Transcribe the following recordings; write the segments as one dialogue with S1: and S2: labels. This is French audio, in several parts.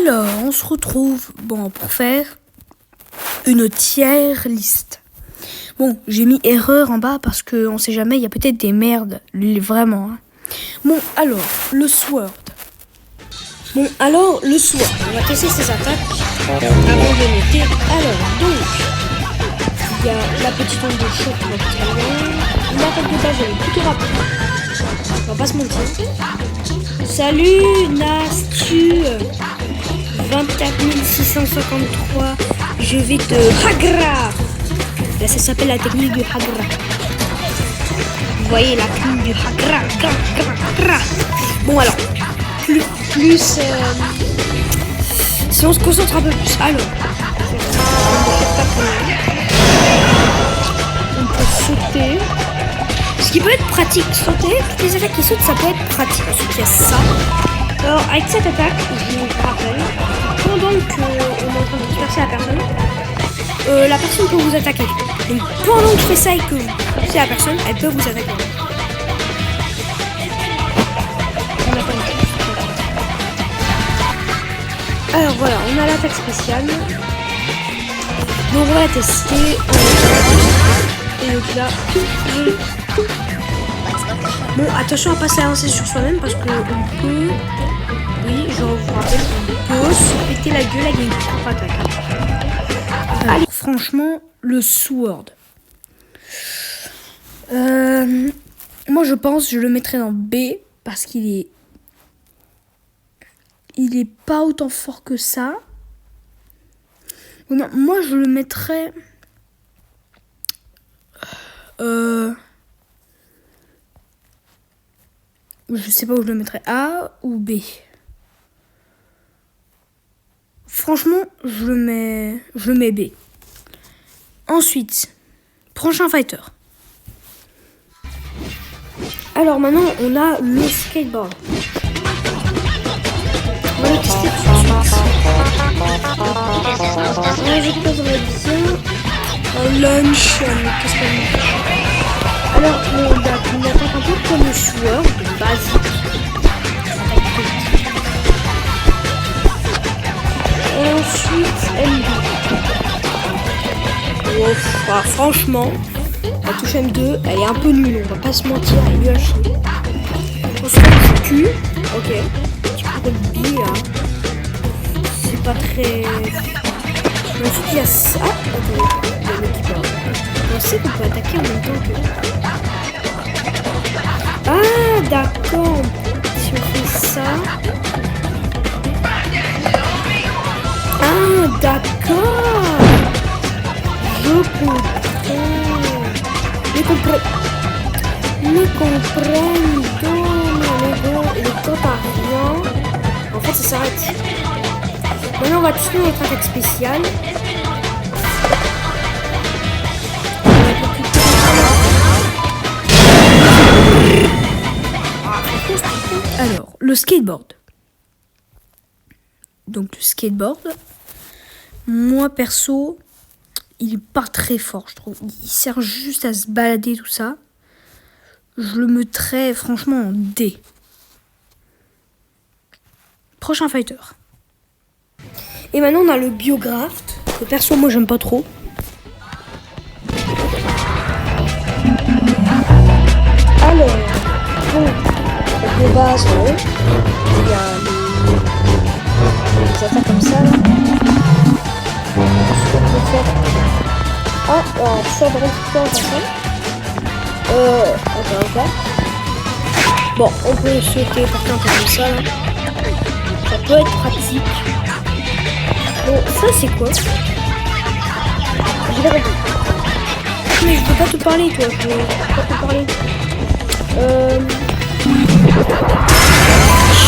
S1: Alors, on se retrouve pour faire une tier list. Bon, j'ai mis erreur en bas parce qu'on sait jamais, il y a peut-être des merdes, vraiment. Hein. Bon, alors, le Sword. On va tester ses attaques avant de noter. Alors, donc, il y a la petite onde de choc qui va très loin. L'attaque de base, elle est plutôt rapide. On va pas se mentir. Salut, Nastu 24653. Je vais te Hagra. Là, ça s'appelle la technique du Hagra. Vous voyez la technique du Hagra. Bon, alors, si on se concentre un peu plus. Alors, on peut sauter. Ce qui peut être pratique, sauter, toutes les attaques qui sautent, ça peut être pratique. Ensuite, il y a ça. Alors, avec cette attaque, je vous rappelle, pendant qu'on est en train de disperser la personne peut vous attaquer. Donc, pendant que je fais ça et que vous dispersez la personne, elle peut vous attaquer. Alors voilà, on a l'attaque spéciale. Donc on va la tester. Et donc là. Bon, attention à pas s'avancer sur soi-même parce que on peut. Oui, je vous rappelle, on peut se péter la gueule avec une contre-attaque. Allez, franchement, le Sword. Moi je pense je le mettrais dans B parce qu'il est. Il est pas autant fort que ça. Non, moi, je le mettrais... Je sais pas où je le mettrais. A ou B. Franchement, je le mets B. Ensuite, prochain fighter. Alors maintenant, on a le skateboard. On va le tester tout de suite. Je pose bien. Un lunch. Qu'est-ce qu'on a? Alors, on a une attaque un peu comme le Sword, basique. Et ensuite, M2. Oh, franchement, la touche M2, elle est un peu nulle. On va pas se mentir, elle est nulle à chier. On se fait le cul. Ok. Le B là, c'est pas très. Ensuite il y a ça. Attendez, il y a le qui parle. On sait qu'on peut attaquer en même temps que. Ah d'accord. Si on fait ça. Ah d'accord. Je comprends. Me comprendo. Et quand t'as rien. En fait, ça s'arrête. Maintenant, on va tester notre attaque spéciale. Alors, le skateboard. Donc, le skateboard. Moi, perso, il est pas très fort, je trouve. Il sert juste à se balader, tout ça. Je le mettrais, franchement, en D. Prochain fighter. Et maintenant on a le Biographt. Que perso moi j'aime pas trop. Alors, bon, de base, ouais. Il y a les attaques comme ça là. Ensuite on peut faire. Ah, alors ça va faire attends. Bon, on peut sauter par un peu comme ça là. Ça peut être pratique. Bon, ça c'est quoi? J'ai pas compris. Mais je peux pas te parler, toi. Je peux pas te parler.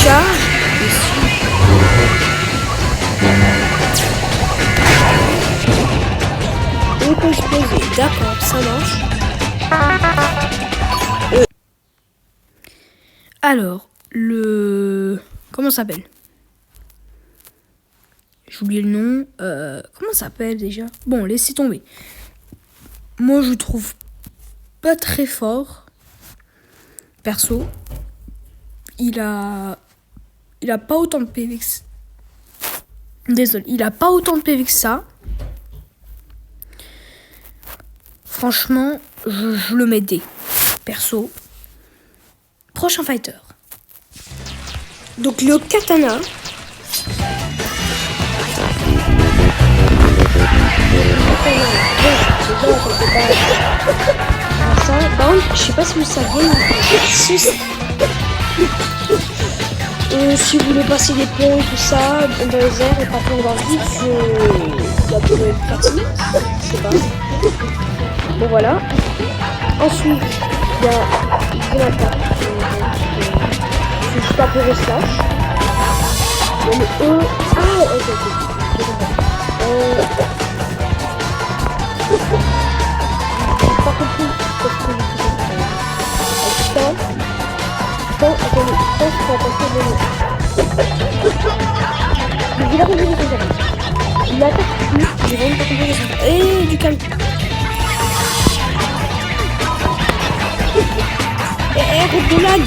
S1: Charge. Ici. On peut exploser. D'accord, ça marche. Alors, le... Comment ça s'appelle? J'ai oublié le nom. Comment ça s'appelle déjà? Bon, laissez tomber. Moi, je trouve pas très fort. Perso. Il a pas autant de PV que... Désolé, il a pas autant de PV que ça. Franchement, je le mets D. Perso. Prochain fighter. Donc le katana. Par contre, je sais pas si vous saviez, si vous voulez passer des ponts et tout ça dans les airs et pas tomber dans le vide, ça pourrait être pratique. Je sais pas. Bon voilà. Ensuite, il y a une attaque. Je suis pas pour le slash. Il y a le E. Ah, ok. J'ai pas compris ce que je faisais. Mais j'ai pas compris ce que j'avais. Il attaque plus, j'ai vraiment pas compris ce que j'avais. Et du calme. Route de lag.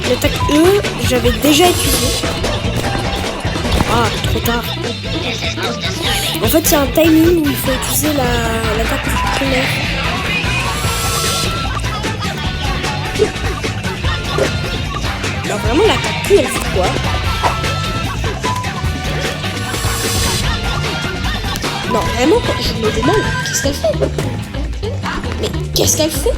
S1: L'attaque E, j'avais déjà utilisé. Ah, trop tard. En fait, c'est un timing où il faut utiliser l'attaque primaire. Alors vraiment, l'attaque Q, elle fait quoi? Non, vraiment, je me demande, qu'est-ce qu'elle fait? Mais qu'est-ce qu'elle fait?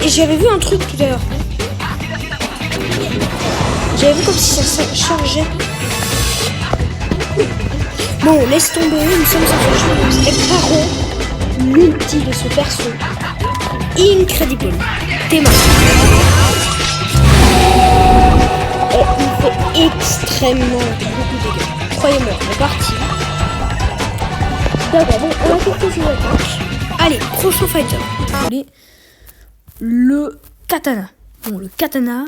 S1: Et j'avais vu un truc tout à l'heure. J'avais vu comme si ça se chargeait. Bon, laisse tomber, nous sommes en train de Paro, l'ulti de ce perso. Incredible. Théma. Et il fait extrêmement beaucoup de dégâts. Croyez-moi, on est parti. D'accord, bon, on va tester ses attaques. Allez, prochain fighter. Allez, le katana. Bon, le katana,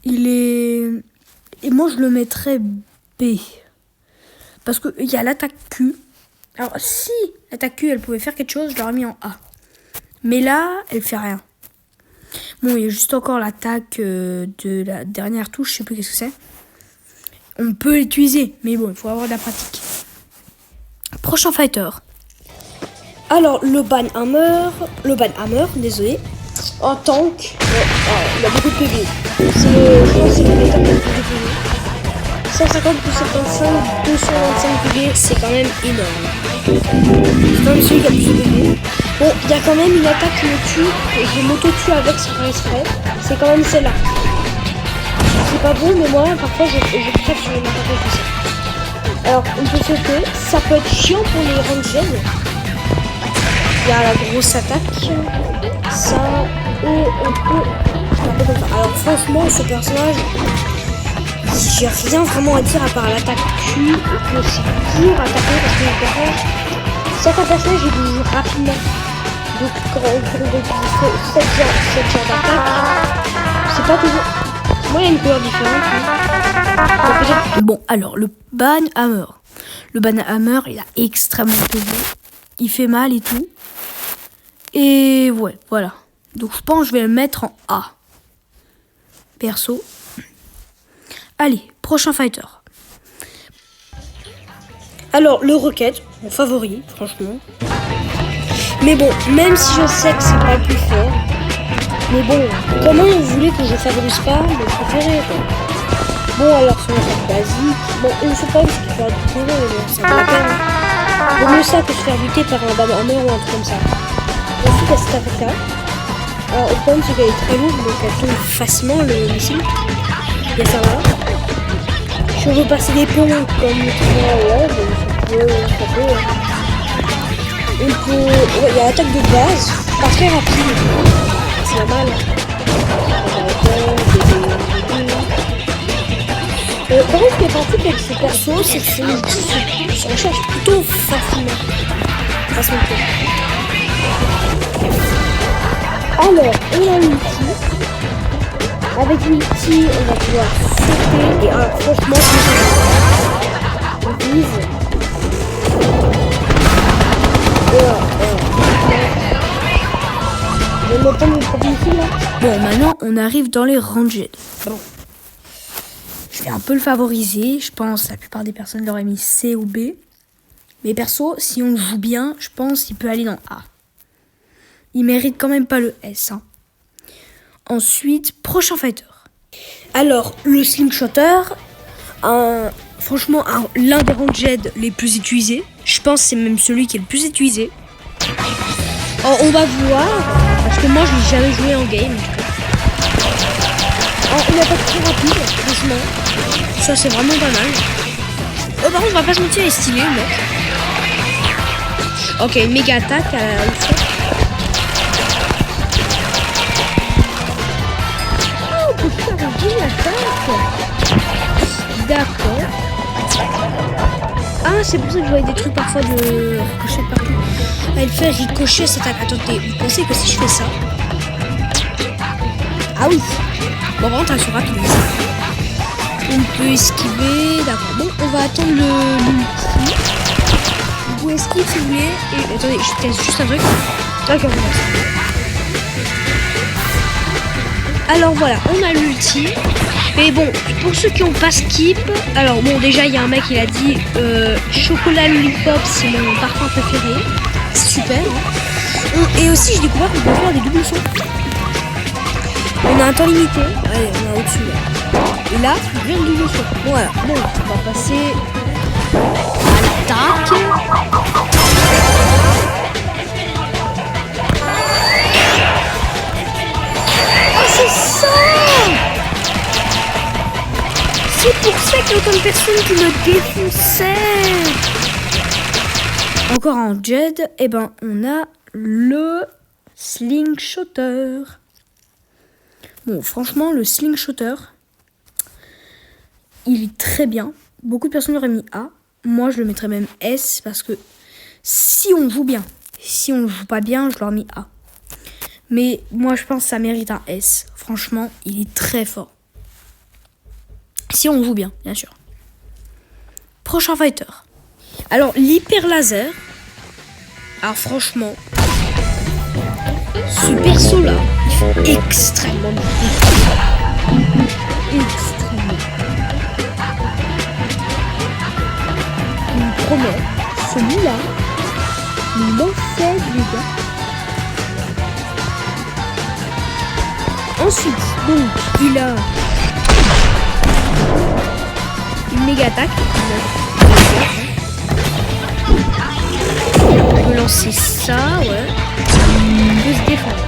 S1: il est... Et moi, je le mettrais B. Parce qu'il y a l'attaque Q. Alors, si l'attaque Q, elle pouvait faire quelque chose, je l'aurais mis en A. Mais là, elle fait rien. Bon, il y a juste encore l'attaque de la dernière touche, je sais plus qu'est-ce que c'est. On peut l'utiliser, mais bon, il faut avoir de la pratique. Prochain fighter. Alors, le Banhammer, désolé. En tank, il a beaucoup de PV. Je pense que c'est le méta de PV. 150 plus 75, 225 PV, c'est quand même énorme. C'est quand même celui qui a plus de PV. Bon, il y a quand même une attaque qui me tue, et je m'auto-tue avec sans faire exprès. C'est quand même celle-là. C'est pas bon, mais moi, parfois, je préfère sur une attaque comme ça. Alors, on peut sauter. Ça peut être chiant pour les rangers. Il y a la grosse attaque. Ça, et on peut... Alors, franchement, ce personnage... J'ai rien vraiment à dire à part l'attaque Q, que c'est dur à taper parce que certains personnages ils bougent rapidement. Donc quand on fait 7 genres d'attaque, c'est pas toujours... Moi il y a une couleur différente. Bon alors le Banhammer. Le Banhammer il a extrêmement PV. Il fait mal et tout. Et ouais voilà. Donc je pense que je vais le mettre en A. Perso. Allez, prochain fighter. Alors, le Rocket, mon favori, franchement. Mais bon, même si je sais que c'est pas le plus fort. Mais bon, comment vous voulez que je favorise pas mon préféré, quoi. Bon, alors, son attaque basique. Bon, on ne sait pas ce qu'il fait du PV, mais bon, ça vaut la peine. Vaut mieux ça que se faire buter par un Banhammer ou un truc comme ça. Ensuite, il y a cette attaque-là. Alors, le problème, c'est qu'elle est très lourde, donc elle tombe facilement, le missile. Il y a ça là. Si on veut passer des ponts comme le tournoi, ouais, ça peut. On peut. Ouais, il y a l'attaque de base, pas très rapide. C'est normal. Par contre, ce qui est pratique avec ce perso, c'est que son ulti se recharge plutôt facilement. Alors, on a l'ulti. Avec l'ulti, on va pouvoir sauter et franchement, on vise. Le
S2: dois prendre le premier ici, là.
S1: Bon, maintenant, on arrive dans les ranged. Bon. Je vais un peu le favoriser. Je pense la plupart des personnes l'auraient mis C ou B. Mais perso, si on le joue bien, je pense qu'il peut aller dans A. Il mérite quand même pas le S. Hein. Ensuite, prochain fighter. Alors, le Slingshotter, franchement, l'un des ranged les plus utilisés. Je pense que c'est même celui qui est le plus utilisé. Oh, on va voir, parce que moi je l'ai jamais joué en game. Oh, il n'est pas très rapide, franchement. Ça c'est vraiment pas mal. Oh, par contre, on va pas se mentir, il est stylé le mec. Ok, une méga attaque à la fois. Oh, on peut faire une attaque. D'accord. Ah, c'est pour ça que je voyais des trucs parfois de ricochet partout. Elle fait ricocher cette attaque. Attendez, vous pensez que si je fais ça... Ah oui. Bon, par contre, elles sont rapides. On peut esquiver. D'accord. Bon, on va attendre l'ulti. Vous pouvez esquiver si vous voulez. Et attendez, je teste juste un truc. D'accord, on va ça. Alors voilà, on a l'ulti. Mais bon, pour ceux qui n'ont pas skip, alors bon, déjà il y a un mec qui a dit chocolat lollipop, c'est mon parfum préféré. C'est super. Hein. Et aussi, j'ai découvert qu'on peut faire des doubles sauts. On a un temps limité. Allez, on a au-dessus là. Et là, on vient de double saut. Voilà. Bon, on va passer à l'attaque. Oh, c'est ça! C'est pour ça qu'il y a autant de personnes qui me défonçaient. Encore en Jed, eh ben on a le Slingshotter. Bon, franchement, le Slingshotter, il est très bien. Beaucoup de personnes l'auraient mis A. Moi, je le mettrais même S parce que si on joue bien, si on ne joue pas bien, je l'aurais mis A. Mais moi, je pense que ça mérite un S. Franchement, il est très fort. Si on joue bien, bien sûr. Prochain fighter. Alors, l'hyper laser. Alors, franchement, ce perso-là, il fait extrêmement bien. Extrêmement. Il me promet, celui-là, il en fait des gars. Ensuite, donc, il a une méga attaque. On peut lancer ça, ouais. On peut se défendre.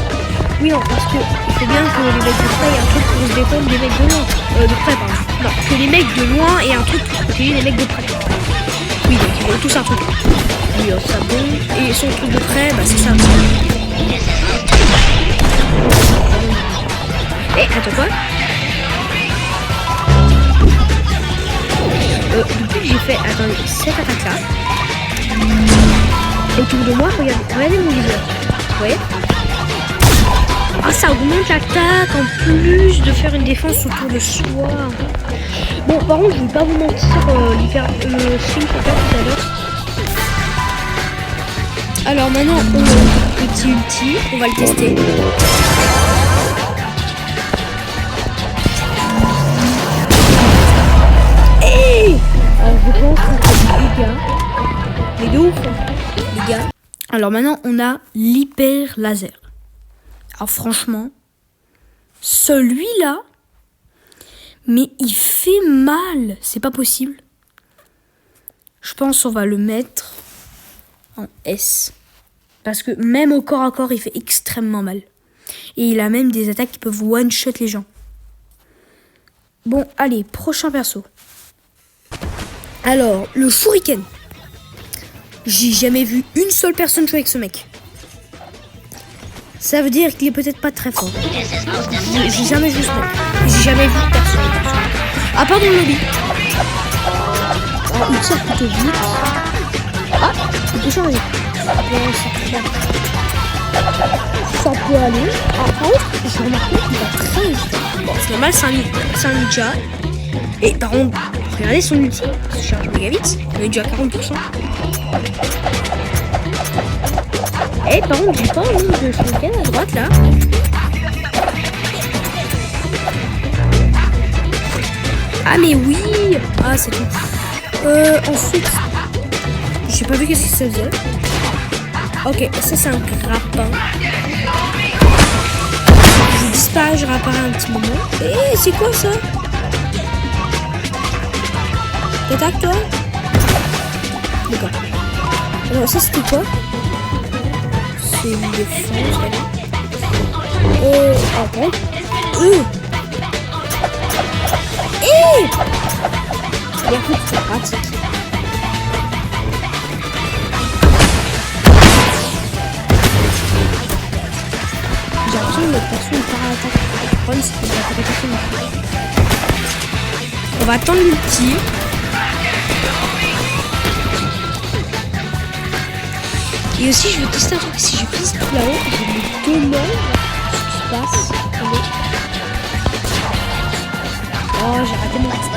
S1: Oui, non, parce que il faut bien que les mecs de près aient un truc pour se défendre des mecs de loin. De près, pardon. Non, que les mecs de loin aient un truc pour protéger les mecs de près. Oui, donc ils ont tous un truc. Lui, ça bon. Et son truc de près, bah c'est ça. Eh, attends quoi? Depuis que j'ai fait, attendez, cette attaque-là, autour de moi, regardez mon viseur. Vous voyez? Ah, ça augmente l'attaque en plus de faire une défense autour de soi. Bon, par contre, je ne vais pas vous mentir, le film qu'on fait tout à l'heure. Alors maintenant, on a un petit ulti, on va le tester. Hey! Alors je pense que c'est des dégâts. Mais de ouf, les gars. Alors maintenant, on a l'hyper laser. Alors franchement, celui-là, mais il fait mal. C'est pas possible. Je pense qu'on va le mettre en S. Parce que même au corps à corps, il fait extrêmement mal. Et il a même des attaques qui peuvent one-shot les gens. Bon, allez, prochain perso. Alors, le Shuriken. J'ai jamais vu une seule personne jouer avec ce mec. Ça veut dire qu'il est peut-être pas très fort. J'ai jamais vu ce mec. J'ai jamais vu personne. À part dans le lobby. Alors, il tire plutôt vite. Ah, il peut changer. Ça peut aller. Par contre, j'ai remarqué qu'il va très vite. Bon, c'est normal, c'est un ninja. Et par contre, regardez son ulti. Il se charge méga vite. Il est déjà à 40%. Et par contre, j'ai pas un nombre de shuriken à droite là. Ah mais oui. Ah c'est tout. Ensuite, j'ai pas vu qu'est-ce que ça faisait. Ok, ça c'est un grappin. Je disparais, je réapparais un petit moment. Eh, c'est quoi ça? T'attaques toi? D'accord. Alors ça c'était quoi? C'est une défense. Attends. Il y a plus de pratique. J'ai l'impression que notre perso est para-attaque. Le problème c'est qu'il va attaquer. On va attendre l'ulti. Et aussi je veux tester un truc. Si je pisse là-haut, je me demande ce qui se passe. Attendez. Oh, j'ai raté mon petit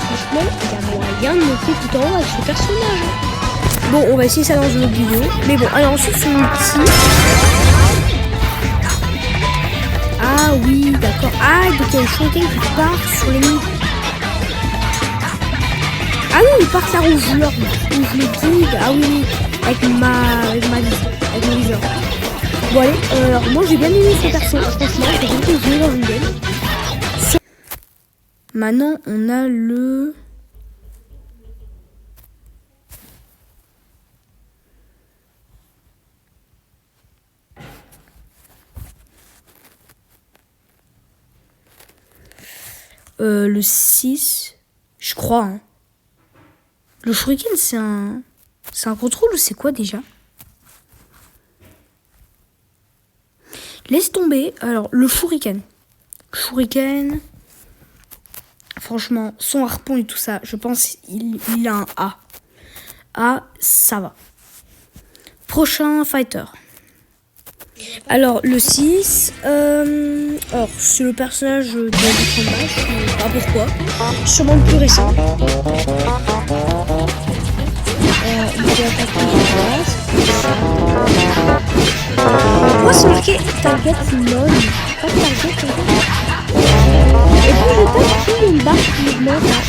S1: franchement, il y a moyen de monter tout en haut avec ce personnage. Bon, on va essayer ça dans une autre vidéo. Mais bon, alors ensuite sur l'ulti. Ah oui, d'accord. Ah, donc il y a le shuriken qui part sur l'ennemi. Ah oui, il part ça où je le guide. Ah oui, avec mon viseur. Bon allez, alors moi j'ai bien aimé ce perso. Franchement, j'ai bien joué dans une game. Maintenant, on a le... le 6, je crois. Hein. Le shuriken, c'est un contrôle ou c'est quoi déjà? Laisse tomber. Alors, le shuriken. Shuriken... Franchement, son harpon et tout ça, je pense il a un A. A, ça va. Prochain fighter. Alors, le 6, alors, c'est le personnage de combat, je sais pas pourquoi. Sûrement le plus récent. Il peut attaquer de base. Moi, c'est marqué target non. Pas target. Et puis je tape sur une barre qui augmente à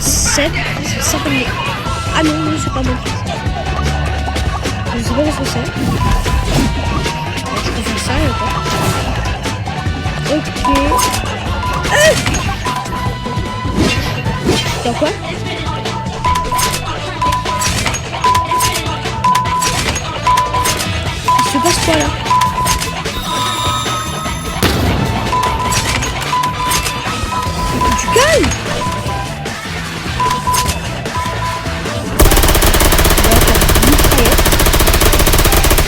S1: 57. C'est 59. Ah non, non, c'est pas bon. Je sais pas ce que c'est. Je peux faire ça et encore. Ok. Y'a quoi? Il se passe quoi là? Calme!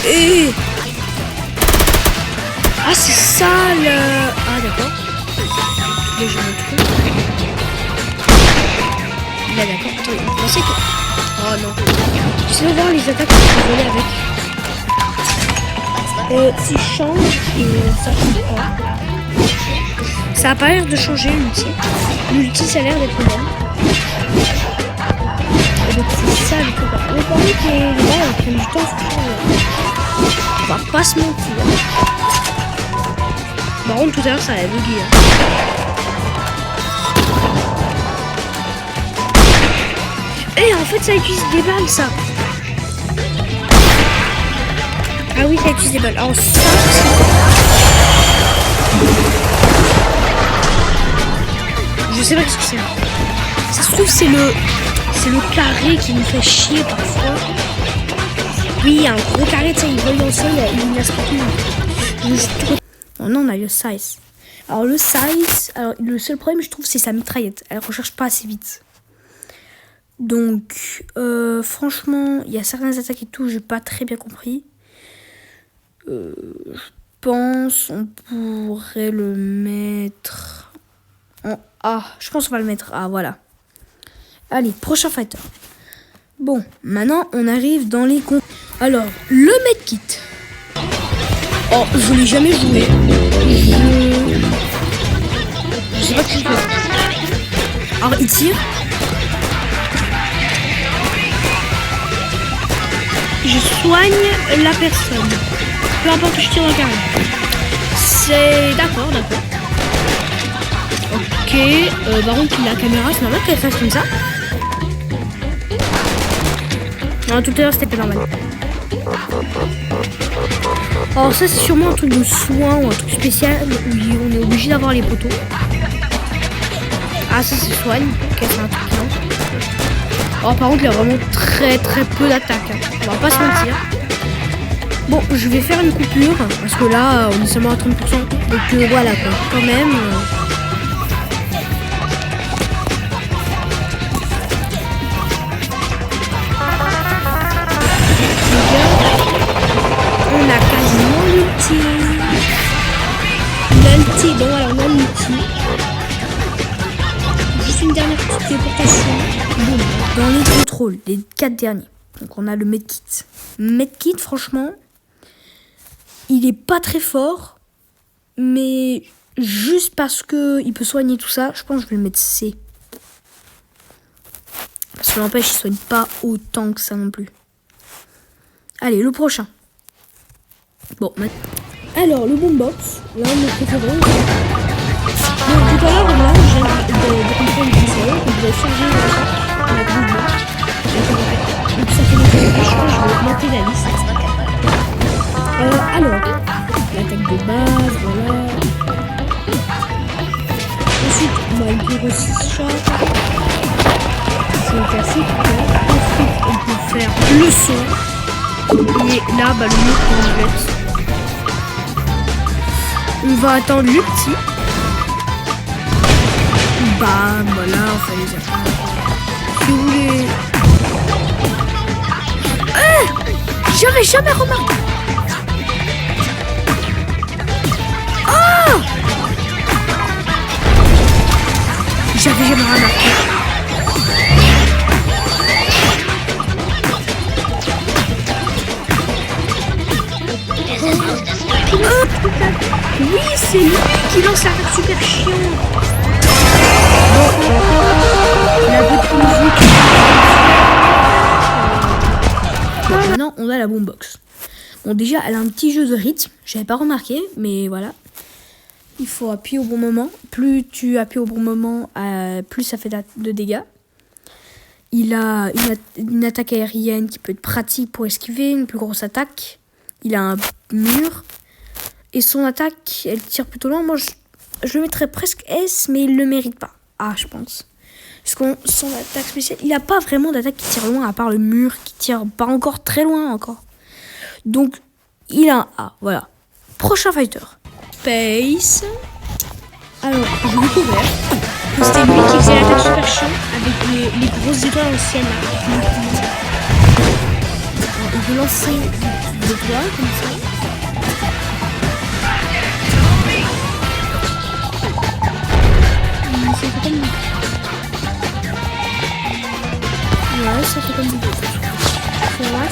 S1: Et... Ah c'est ça le... Ah d'accord. Là je me trompe. Là d'accord. Attends, vous pensez que... Oh non. Tu sais voir les attaques que je peux voler avec. Si je change et ça change pas. Ça a pas l'air de changer l'ulti. L'ulti ça a l'air d'être le même. Et donc c'est ça le combat. Mais par contre les balles prennent du temps à se changer. On va pas se mentir. Par contre tout à l'heure ça a bugué. Et en fait ça utilise des balles ça. Ah oui ça utilise des balles. Alors ça je sais pas ce que c'est. Ça se trouve c'est le carré qui nous fait chier parfois. Oui, il y a un gros carré, tu sais, il vole dans le sol, il n'y a pas. Oh non, on a le size. Alors le size, alors le seul problème je trouve c'est sa mitraillette. Elle recharge pas assez vite. Donc franchement, il y a certaines attaques et tout, j'ai pas très bien compris. Je pense on pourrait le mettre en A. Je pense qu'on va le mettre A, voilà. Allez, prochain fighter. Bon, maintenant, on arrive dans les comptes. Alors, le medkit. Oh, je l'ai jamais joué. Je sais pas ce qu'il fait. Alors, il tire. Je soigne la personne. Peu importe que je tire dans le carré. C'est... D'accord. Ok. Par contre, la caméra, c'est normal qu'elle fasse comme ça. Non, tout à l'heure, c'était pas normal. Alors ça, c'est sûrement un truc de soin ou un truc spécial où on est obligé d'avoir les poteaux. Ah, ça, c'est soigne. Ok, c'est un truc non. Oh, par contre, il a vraiment très peu d'attaque. Hein. On va pas se mentir. Bon, je vais faire une coupure parce que là, on est seulement à 30%. Donc voilà, quoi. Quand même... On a quasiment l'ulti. L'ulti, bon voilà, on a l'ulti. Juste une dernière petite déportation. Boum. Dans les contrôles, les 4 derniers. Donc on a le medkit. Medkit, franchement, il est pas très fort. Mais juste parce que il peut soigner tout ça, je pense que je vais le mettre C. Parce que n'empêche, il soigne pas autant que ça non plus. Allez, le prochain. Bon, alors, le boombox, là, mon préféré. Bon, tout à l'heure, là, je viens de comprendre que c'est vrai, que je vais charger la boombox. Donc, ça fait longtemps que je pense que je vais augmenter la liste. Alors, l'attaque de base, voilà. Ensuite, on a une pyro 6 chat. C'est un classique. Ensuite, on peut faire le son. Et là, bah, le mur complète. On va attendre le petit. Bah voilà, on fait les attaques. Si vous voulez. J'avais jamais remarqué. Oh, j'avais jamais remarqué. Oui, c'est lui qui lance la attaque super chiant. La petite musique. Bon, maintenant, on a la boombox. Bon, déjà, elle a un petit jeu de rythme. J'avais pas remarqué, mais voilà. Il faut appuyer au bon moment. Plus tu appuies au bon moment, plus ça fait de dégâts. Il a une attaque aérienne qui peut être pratique pour esquiver, une plus grosse attaque. Il a un mur. Et son attaque, elle tire plutôt loin. Moi, je le mettrais presque S, mais il le mérite pas. A, je pense. Parce que son attaque spéciale, il n'a pas vraiment d'attaque qui tire loin, à part le mur qui tire pas encore très loin encore. Donc, il a un A, voilà. Prochain fighter. Space. Alors, je découvert que c'était lui qui faisait l'attaque super chiant avec les grosses étoiles anciennes. Il peut lancer des étoiles comme ça. Ça fait comme... Ouais, ça fait comme... Voilà.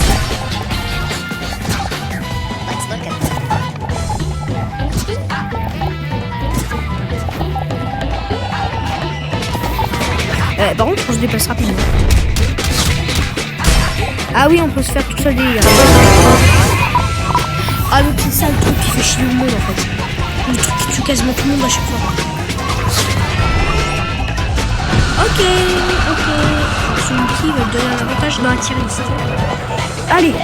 S1: Par contre, on se déplace rapidement. Ah oui, on peut se faire tout seul des dégâts. Ah, donc c'est ça le truc qui fait chier le monde en fait. Le truc qui tue quasiment tout le monde à chaque fois. Ok. Son outil va donner un avantage dans la tier list. Allez.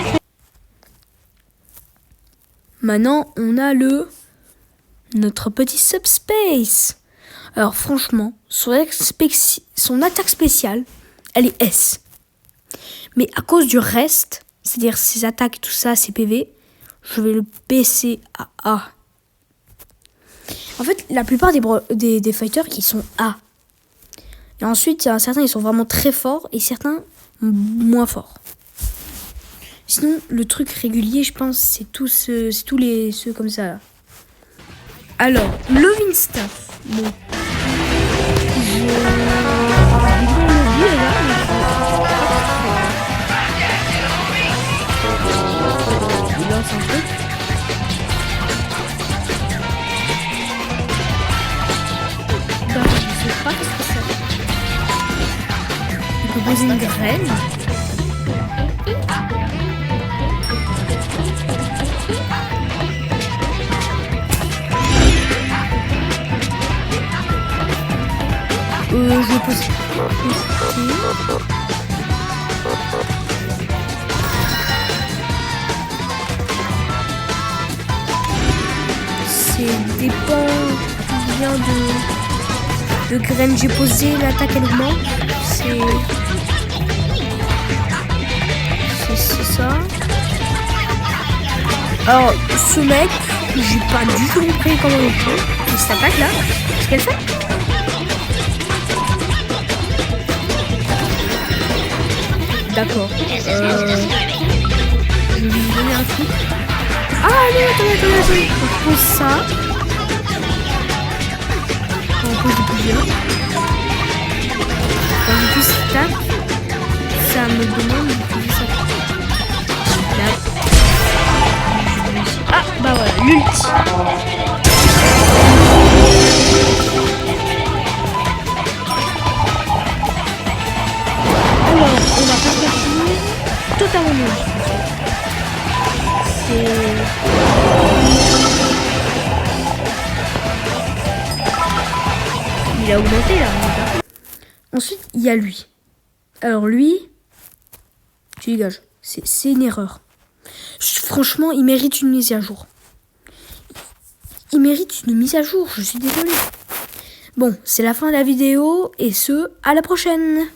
S1: Maintenant, on a notre petit subspace. Alors franchement, son attaque spéciale, elle est S. Mais à cause du reste, c'est-à-dire ses attaques, tout ça, ses PV, je vais le baisser à A. En fait, la plupart des fighters, ils sont A. Et ensuite, il y en a certains, ils sont vraiment très forts et certains moins forts. Sinon, le truc régulier, je pense, c'est tous ceux comme ça. Là. Alors, le Winstaff. Bon. pas ce que c'est. Il peut poser une graine. Je vais poser. C'est dépend combien de graines j'ai posé. L'attaque elle augmente. C'est ça. Alors ce mec, j'ai pas du tout compris comment il fait. Et cette attaque là, qu'est-ce qu'elle fait? D'accord. Je vais lui donner un truc. Ah non, attendez. On pose ça. On pose plusieurs. Quand je pousse tac, ça me demande d'utiliser ça. Là. Ah bah voilà, l'ulti. Alors, on va pas continuer totalement nul. Il a augmenté là. Ensuite, il y a lui. Alors lui, tu dégages. C'est une erreur. Franchement, il mérite une mise à jour. Il mérite une mise à jour, je suis désolée. Bon, c'est la fin de la vidéo et à la prochaine.